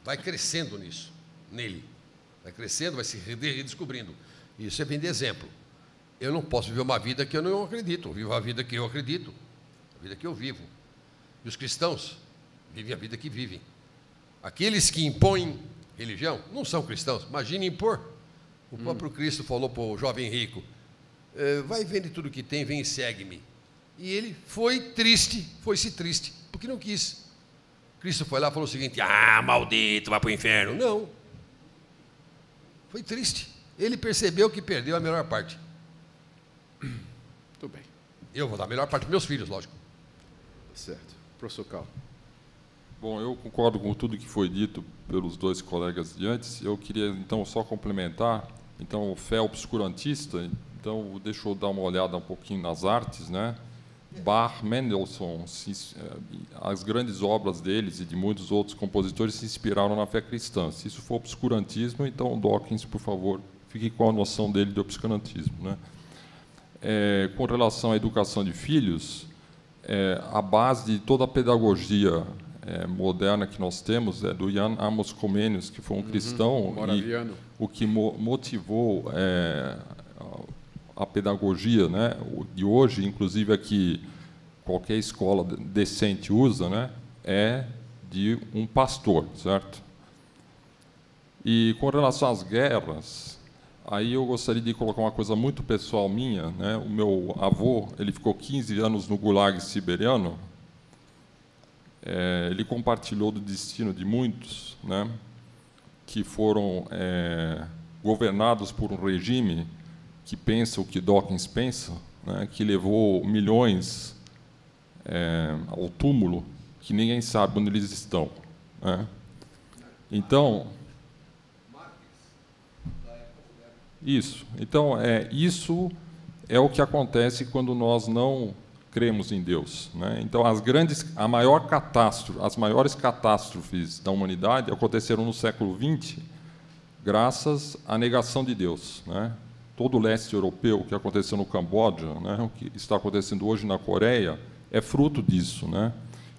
Speaker 4: vai crescendo nisso, nele. Vai crescendo, vai se redescobrindo. Isso é bem de exemplo. Eu não posso viver uma vida que eu não acredito. Eu vivo a vida que eu acredito, a vida que eu vivo. E os cristãos vivem a vida que vivem. Aqueles que impõem religião não são cristãos. Imagine impor. O próprio Cristo falou para o jovem rico: vai vende tudo que tem, vem e segue-me. E ele foi triste, foi-se triste, porque não quis. Cristo foi lá e falou o seguinte: maldito, vai para o inferno. Não. Foi triste. Ele percebeu que perdeu a melhor parte.
Speaker 2: Muito bem.
Speaker 4: Eu vou dar a melhor parte para meus filhos, lógico.
Speaker 2: Certo. Professor Cal.
Speaker 5: Bom, eu concordo com tudo que foi dito pelos 2 colegas de antes. Eu queria, então, só complementar. Então, fé obscurantista, então, deixa eu dar uma olhada um pouquinho nas artes, né? Bach, Mendelssohn, as grandes obras deles e de muitos outros compositores se inspiraram na fé cristã. Se isso for obscurantismo, então, Dawkins, por favor, fique com a noção dele de obscurantismo, né? Com relação à educação de filhos, a base de toda a pedagogia moderna que nós temos é do Jan Amos Comenius, que foi um cristão, e o que motivou a pedagogia, né, de hoje, inclusive a que qualquer escola decente usa, né, é de um pastor, certo? E com relação às guerras, aí eu gostaria de colocar uma coisa muito pessoal minha, né? O meu avô, ele ficou 15 anos no Gulag siberiano. Ele compartilhou do destino de muitos, né, que foram governados por um regime que pensa o que Dawkins pensa, né, que levou milhões ao túmulo, que ninguém sabe onde eles estão, né? Então, isso isso é o que acontece quando nós não cremos em Deus, né? Então, as maiores catástrofes da humanidade aconteceram no século XX, graças à negação de Deus, né? Todo o leste europeu, o que aconteceu no Camboja, né, o que está acontecendo hoje na Coreia, é fruto disso, né?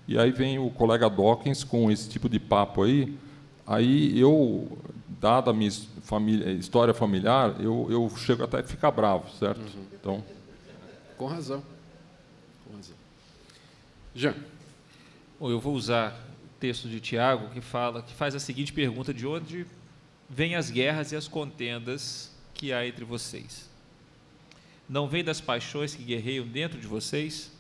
Speaker 5: E aí vem o colega Dawkins com esse tipo de papo aí. Aí eu, dada a minha história familiar, eu chego até a ficar bravo, certo? Então,
Speaker 2: com razão. Jean.
Speaker 6: Bom, eu vou usar o texto de Tiago que faz a seguinte pergunta: de onde vêm as guerras e as contendas que há entre vocês? Não vem das paixões que guerreiam dentro de vocês?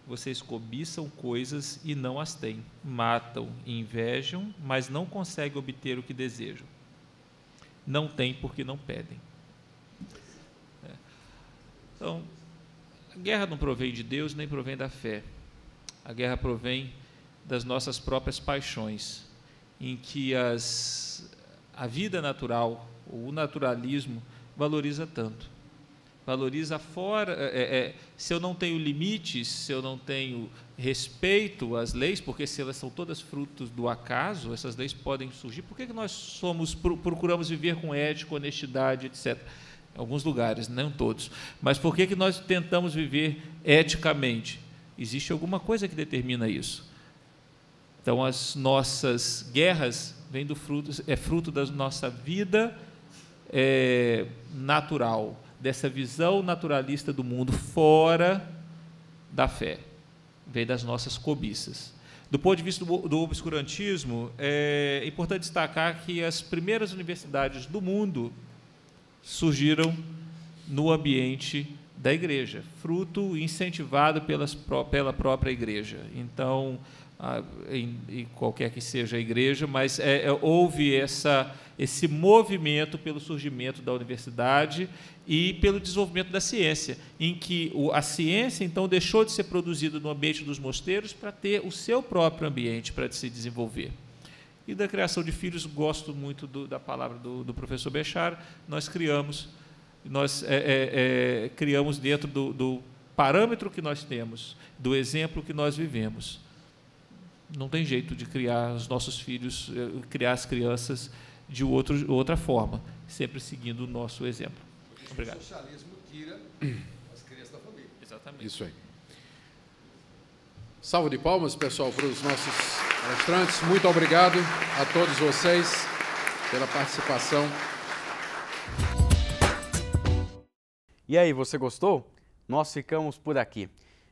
Speaker 6: Vocês cobiçam coisas e não as têm, matam e invejam, mas não conseguem obter o que desejam. Não têm porque não pedem. Então, a guerra não provém de Deus nem provém da fé. A guerra provém das nossas próprias paixões, em que a vida natural, o naturalismo, valoriza tanto. Valoriza fora. Se eu não tenho limites, se eu não tenho respeito às leis, porque se elas são todas frutos do acaso, essas leis podem surgir. Por que nós procuramos viver com ética, honestidade, etc.? Em alguns lugares, não todos. Mas por que nós tentamos viver eticamente? Existe alguma coisa que determina isso. Então, as nossas guerras vêm fruto da nossa vida natural, dessa visão naturalista do mundo fora da fé. Vem das nossas cobiças. Do ponto de vista do obscurantismo, é importante destacar que as primeiras universidades do mundo surgiram no ambiente da igreja, fruto incentivado pela própria igreja. Então, em qualquer que seja a igreja, mas houve esse movimento pelo surgimento da universidade e pelo desenvolvimento da ciência, em que a ciência, então, deixou de ser produzida no ambiente dos mosteiros para ter o seu próprio ambiente para se desenvolver. E da criação de filhos, gosto muito da palavra do professor Béchar, nós criamos dentro do parâmetro que nós temos, do exemplo que nós vivemos. Não tem jeito de criar os nossos filhos, criar as crianças de outra forma, sempre seguindo o nosso exemplo. Obrigado.
Speaker 4: O socialismo tira as crianças da família.
Speaker 6: Exatamente.
Speaker 2: Isso aí. Salva de palmas, pessoal, para os nossos palestrantes. Muito obrigado a todos vocês pela participação.
Speaker 1: E aí, você gostou? Nós ficamos por aqui.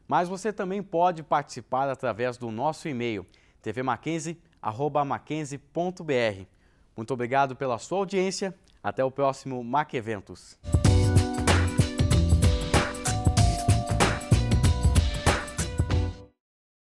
Speaker 1: Mas você também pode participar através do nosso e-mail, tvmackenzie@mackenzie.br. Muito obrigado pela sua audiência. Até o próximo Mac Eventos.